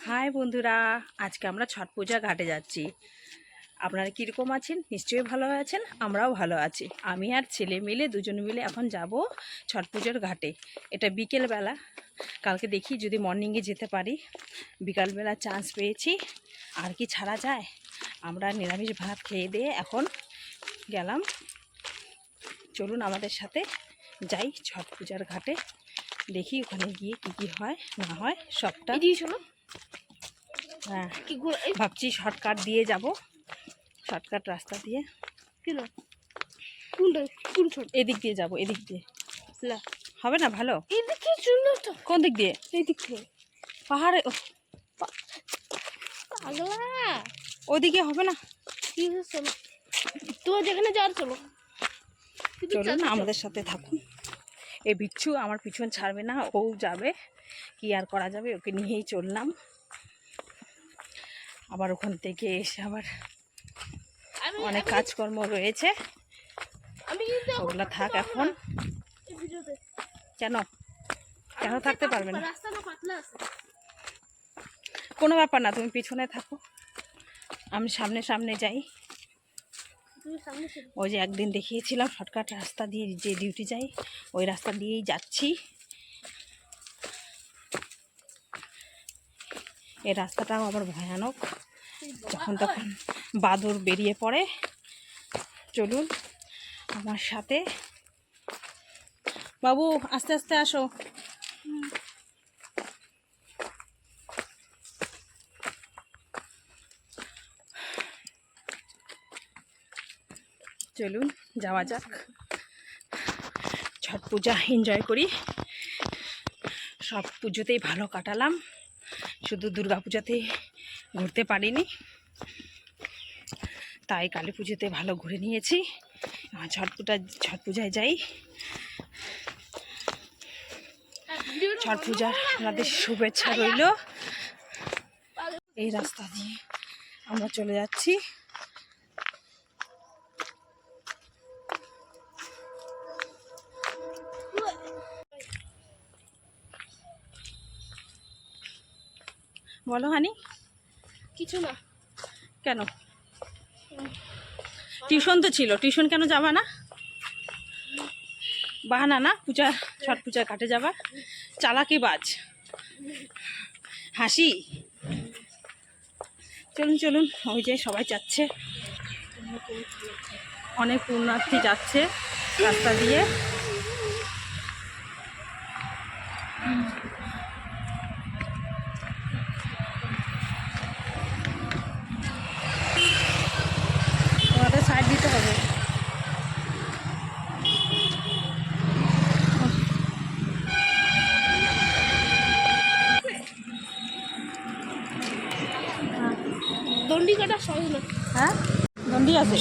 High বন্ধুরা, আজকে আমরা ছট পূজা ঘাটে যাচ্ছি। আপনারা কীরকম আছেন? নিশ্চয়ই ভালো আছেন, আমরাও ভালো আছি। আমি আর ছেলে মিলে দুজন মিলে এখন যাব ছট পুজোর ঘাটে। এটা বিকেলবেলা, কালকে দেখি যদি মর্নিংয়ে যেতে পারি। বিকালবেলা চান্স পেয়েছি, আর কি ছাড়া যায়। আমরা নিরামিষ ভাত খেয়ে দিয়ে এখন গেলাম। চলুন আমাদের সাথে যাই ছট পূজার ঘাটে, দেখি ওখানে গিয়ে কী কী হয় না হয় সবটা। হ্যাঁ, ভাবছি শর্টকাট দিয়ে যাব, শর্টকাট রাস্তা দিয়ে। এদিক দিয়ে যাব, এদিক দিয়ে হবে না? ভালো, কোন দিক দিয়ে? এই দিক দিয়ে পাহাড়ে, ওইদিকে হবে না? তোমার যেখানে যাওয়ার চলো, চলুন আমাদের সাথে থাকুন। এই বিচ্ছু আমার পিছন ছাড়বে না, ও যাবে, কি আর করা যাবে, ওকে নিয়েই চললাম। আবার ওখান থেকে এসে আবার অনেক কাজকর্ম রয়েছে, ওগুলা থাক এখন। কেন কেন থাকতে পারবে না? কোনো ব্যাপার না, তুমি পিছনে থাকো, আমি সামনে সামনে যাই। ওই যে একদিন দেখিয়েছিলাম শর্টকাট রাস্তা দিয়ে যে ডিউটি যাই, ওই রাস্তা দিয়েই যাচ্ছি। এই রাস্তাটাও আবার ভয়ানক, যখন তখন বাদর বেরিয়ে পড়ে। চলুন আমার সাথে। বাবু আস্তে আস্তে আসো। চলুন যাওয়া যাক, ছট পূজা এনজয় করি। সব পুজোতেই ভালো কাটালাম, শুধু দুর্গা পূজাতে ঘুরতে পারিনি, তাই কালী পুজোতে ভালো ঘুরে নিয়েছি। ছট পূজায় যাই। ছট পূজার আপনাদের শুভেচ্ছা রইল। এই রাস্তা দিয়ে আমরা চলে যাচ্ছি। বলো হানি। কিছু না। কেন? টিউশন তো ছিল, টিউশন কেন যাবা না? বাহানা না পূজা, ছট পূজা কাটে যাবার চালাকি বাজ, হাসি। চলুন চলুন, ওই যে সবাই যাচ্ছে, অনেক পুণ্যার্থী যাচ্ছে রাস্তা দিয়ে। তোমাদের সাইড দিতে হবে। দণ্ডি কাটা সহজ না। হ্যাঁ, দণ্ডি আছে।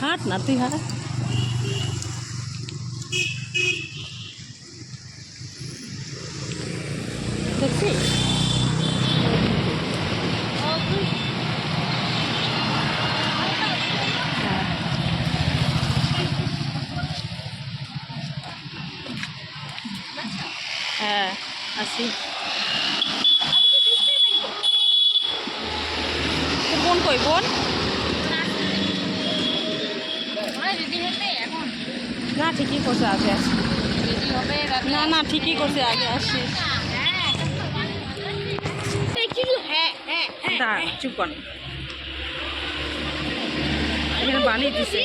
হাট না তুই, হাট। দেখছিস? হ্যাঁ আসি। বোন কই? বোন না, ঠিকই করছে, আগে আসি। না না, ঠিকই করছে, আগে আসি। চুপ কর, এখানে বানিয়ে দিছে।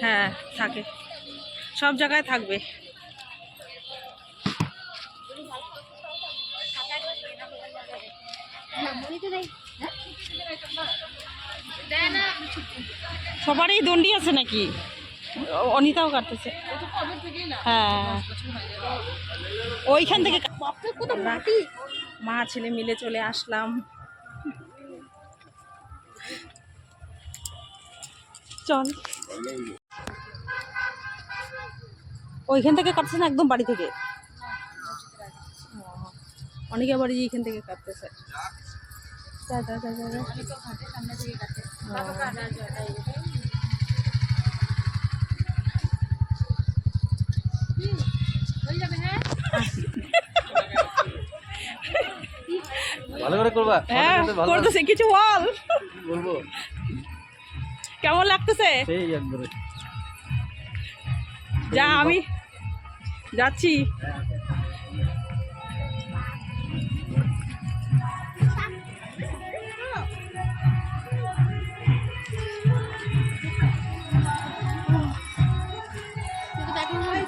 হ্যাঁ থাকে, সব জায়গায় থাকবে। সবারই দণ্ডি আছে নাকি? অনিতাও কাটতেছে। হ্যাঁ, ওইখান থেকে মা ছেলে মিলে চলে আসলাম। চল, ওইখান থেকে কাটছে না, একদম বাড়ি থেকে। অনেকে আবার এইখান থেকে কাটতেছে। করবা হ্যাঁ করতেছে, কিছু বল। বলবো কেমন লাগতেছে? সেই একবারে যা, আমি যাচ্ছি।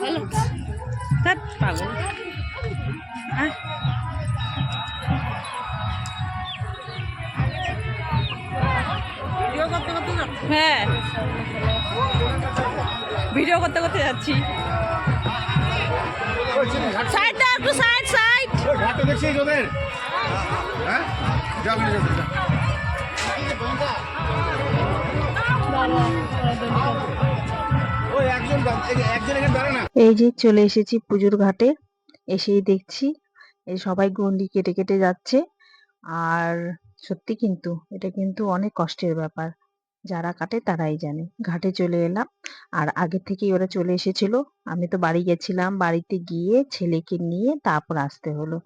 ভালো। ধ্যাৎ, পাগল। আহ, হ্যাঁ ভিডিও করতে করতে যাচ্ছি। সাইড দাও একটু, সাইড সাইড। ঘাটে দেখছিস ওদের? হ্যাঁ যাও যাও ওই একজন এখানে দাঁড়া না। এই যে চলে এসেছি পুজোর ঘাটে, এসেই দেখছি এই সবাই গন্ডি কেটে কেটে যাচ্ছে। আর সত্যি কিন্তু এটা কিন্তু অনেক কষ্টের ব্যাপার, যারা কাটে তারাই জানে। ঘাটে চলে এলাম, আর আগে থেকেই ওরা চলে এসেছিল। আমি তো বাড়ি গেছিলাম, বাড়িতে গিয়ে ছেলেকে নিয়ে তারপর আসতে হলো।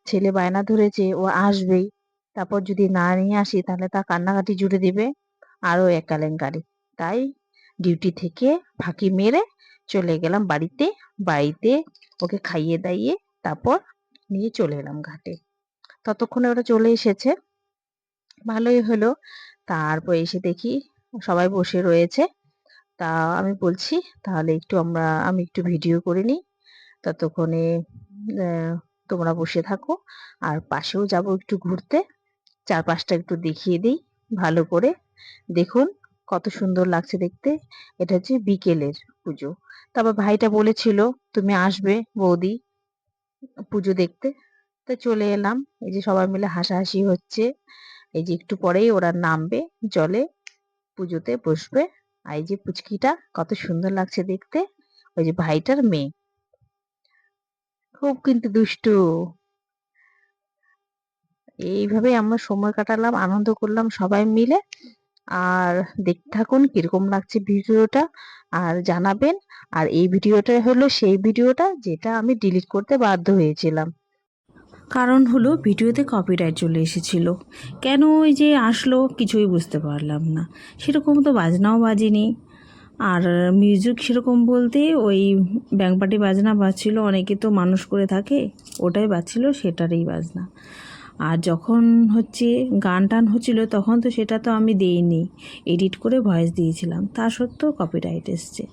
ছেলে বায়না ধরেছে ও আসবেই, তারপর যদি না নিয়ে আসি তাহলে তার কান্নাকাটি জুড়ে দিবে, আরো এক কেলেঙ্কারি। তাই ডিউটি থেকে ফাঁকি মেরে চলে গেলাম বাড়িতে। বাড়িতে ওকে খাইয়ে দাইয়ে তারপর নিয়ে চলে এলাম ঘাটে। ততক্ষণে ওরা চলে এসেছে, ভালোই হলো। তারপর এসে দেখি সবাই বসে রয়েছে। তা আমি বলছি তাহলে আমি একটু ভিডিও করে নিই, ততক্ষণে তোমরা বসে থাকো। আর পাশেও যাব একটু ঘুরতে, চারপাশটা একটু দেখিয়ে দিই ভালো করে। দেখুন কত সুন্দর লাগছে দেখতে। এটা হচ্ছে বিকেলের পুজো। তারপর ভাইটা বলেছিল তুমি আসবে বৌদি পুজো দেখতে, তো চলে এলাম। এই যে সবাই মিলে হাসাহাসি হচ্ছে। এই যে একটু পরেই ওরা নামবে জলে, পুজোতে বসবে। আর এই যে পুচকিটা কত সুন্দর লাগছে দেখতে, ওই যে ভাইটার মেয়ে, খুব কিন্তু দুষ্টু। এইভাবে আমরা সময় কাটালাম, আনন্দ করলাম সবাই মিলে। আর দেখতে থাকুন কিরকম লাগছে ভিডিওটা, আর জানাবেন। আর এই ভিডিওটা হলো সেই ভিডিওটা যেটা আমি ডিলিট করতে বাধ্য হয়েছিলাম, কারণ হলো ভিডিওতে কপিরাইট চলে এসেছিল। কেন ওই যে আসলো কিছুই বুঝতে পারলাম না, সেরকম তো বাজনাও বাজেনি। আর মিউজিক সেরকম বলতে ওই ব্যাংপাটি বাজনা বাজছিল, অনেকে তো মানুষ করে থাকে, ওটাই বাজছিল, সেটারই বাজনা। আর যখন হচ্ছে গান টান হচ্ছিলো তখন তো সেটা তো আমি দিইনি, এডিট করে ভয়েস দিয়েছিলাম, তা সত্ত্বেও কপিরাইট এসছে।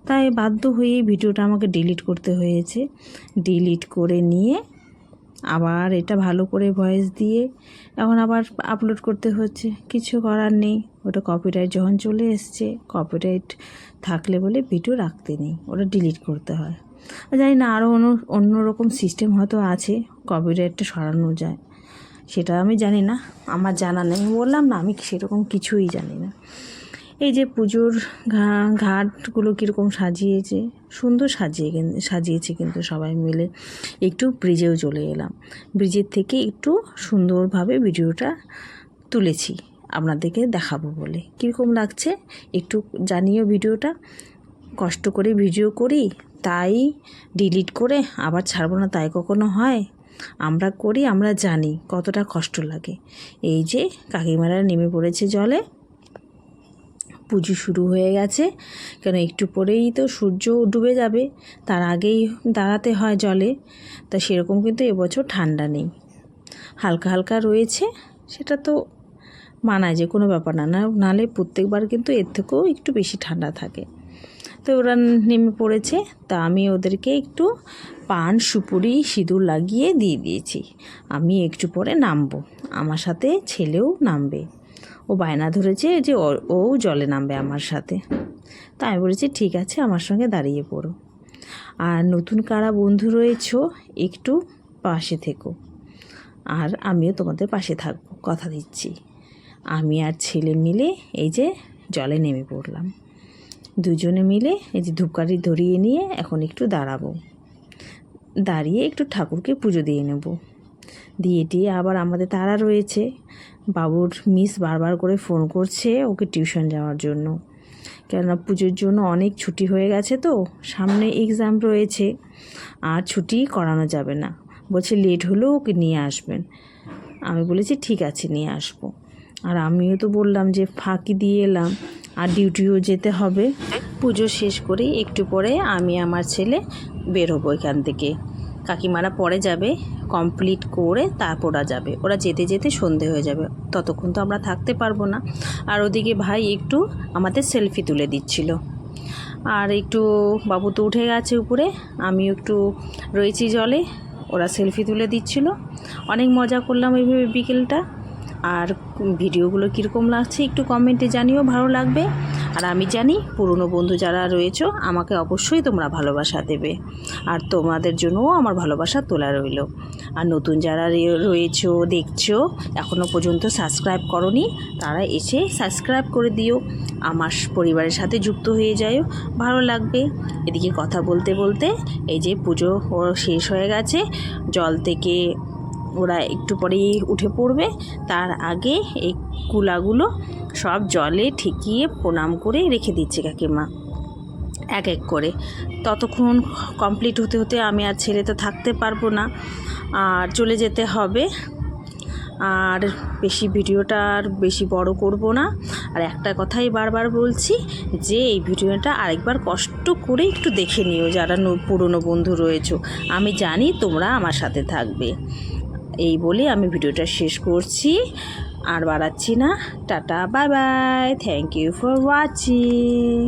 তাই বাধ্য হয়ে ভিডিওটা আমাকে ডিলিট করতে হয়েছে। ডিলিট করে নিয়ে আবার এটা ভালো করে ভয়েস দিয়ে এখন আবার আপলোড করতে হচ্ছে, কিছু করার নেই। ওটা কপিরাইট যখন চলে এসছে, কপিরাইট থাকলে বলে ভিডিও রাখতে নেই, ওটা ডিলিট করতে হয়। জানি না আরও অন্যরকম সিস্টেম হয়তো আছে কপিরাইটটা সরানো যায়, সেটা আমি জানি না, আমার জানা নেই। আমি বললাম না আমি সেরকম কিছুই জানি না। এই যে পুজোর ঘাটগুলো কীরকম সাজিয়েছে, সুন্দর সাজিয়েছে কিন্তু সবাই মিলে। একটু ব্রিজেও চলে এলাম, ব্রিজের থেকে একটু সুন্দরভাবে ভিডিওটা তুলেছি আপনাদেরকে দেখাবো বলে। কীরকম লাগছে একটু জানিও ভিডিওটা। কষ্ট করে ভিডিও করি তাই ডিলিট করে আবার ছাড়বো না তাই কখনো হয়? আমরা করি, আমরা জানি কতটা কষ্ট লাগে। এই যে কাকিমারা নেমে পড়েছে জলে, পুজো শুরু হয়ে গেছে। কেন একটু পরেই তো সূর্য ডুবে যাবে, তার আগেই দাঁড়াতে হয় জলে। তা সেরকম কিন্তু এবছর ঠান্ডা নেই, হালকা হালকা রয়েছে, সেটা তো মানায় যে কোনো ব্যাপার না, নাহলে প্রত্যেকবার কিন্তু এর থেকেও একটু বেশি ঠান্ডা থাকে। তো ওরা নেমে পড়েছে, তা আমি ওদেরকে একটু পান সুপুরি সিঁদুর লাগিয়ে দিয়ে দিয়েছি। আমি একটু পরে নামবো, আমার সাথে ছেলেও নামবে। ও বায়না ধরেছে যে ও জলে নামবে আমার সাথে। তা আমি বলেছি ঠিক আছে, আমার সঙ্গে দাঁড়িয়ে পড়ো। আর নতুন কারা বন্ধু রয়েছো একটু পাশে থেকো, আর আমিও তোমাদের পাশে থাকবো, কথা দিচ্ছি। আমি আর ছেলে মিলে এই যে জলে নেমে পড়লাম, দুজনে মিলে এই যে ধূপকাঠি ধরিয়ে নিয়ে এখন একটু দাঁড়াবো, দাঁড়িয়ে একটু ঠাকুরকে পুজো দিয়ে নেব। দিয়ে টিয়ে আবার আমাদের তারা রয়েছে, বাবুর মিস বারবার করে ফোন করছে ওকে টিউশন যাওয়ার জন্য, কেননা পুজোর জন্য অনেক ছুটি হয়ে গেছে, তো সামনে এক্সাম রয়েছে, আর ছুটি করানো যাবে না, বলছে লেট হলেও ওকে নিয়ে আসবেন। আমি বলেছি ঠিক আছে নিয়ে আসবো। আর আমিও তো বললাম যে ফাঁকি দিয়ে এলাম, আর ডিউটিও যেতে হবে। পুজো শেষ করে একটু পরে আমি আমার ছেলে বেরোবো এখান থেকে। কাকিমারা পরে যাবে, কমপ্লিট করে তারপর ওরা যাবে। ওরা যেতে যেতে সন্ধে হয়ে যাবে, ততক্ষণ তো আমরা থাকতে পারবো না। আর ওদিকে ভাই একটু আমাদের সেলফি তুলে দিচ্ছিল। আর একটু বাবু তো উঠে গেছে উপরে, আমি একটু রয়েছি জলে, ওরা সেলফি তুলে দিচ্ছিল। অনেক মজা করলাম এইভাবে বিকেলটা। আর ভিডিওগুলো কীরকম লাগছে একটু কমেন্টে জানিও, ভালো লাগবে। আর আমি জানি পুরনো বন্ধু যারা রয়েছো আমাকে অবশ্যই তোমরা ভালোবাসা দেবে, আর তোমাদের জন্যও আমার ভালোবাসা তোলা রইল। আর নতুন যারা রয়েছো দেখছো এখনও পর্যন্ত সাবস্ক্রাইব করোনি, তারা এসে সাবস্ক্রাইব করে দিও, আমার পরিবারের সাথে যুক্ত হয়ে যাও, ভালো লাগবে। এদিকে কথা বলতে বলতে এই যে পুজো শেষ হয়ে গেছে, জল থেকে ওরা একটু পরেই উঠে পড়বে। তার আগে এই কুলাগুলো সব জলে ঠেকিয়ে প্রণাম করে রেখে দিচ্ছে কাকিমা এক এক করে। ততক্ষণ কমপ্লিট হতে হতে আমি আর ছেলে তো থাকতে পারবো না, আর চলে যেতে হবে। আর বেশি ভিডিওটা আর বেশি বড় করব না। আর একটা কথাই বারবার বলছি যে এই ভিডিওটা আরেকবার কষ্ট করে একটু দেখে নিও যারা পুরনো বন্ধু রয়েছো, আমি জানি তোমরা আমার সাথে থাকবে। এই বলে আমি ভিডিওটা শেষ করছি, আর বাড়াচ্ছি না। Tata, bye bye, thank you for watching.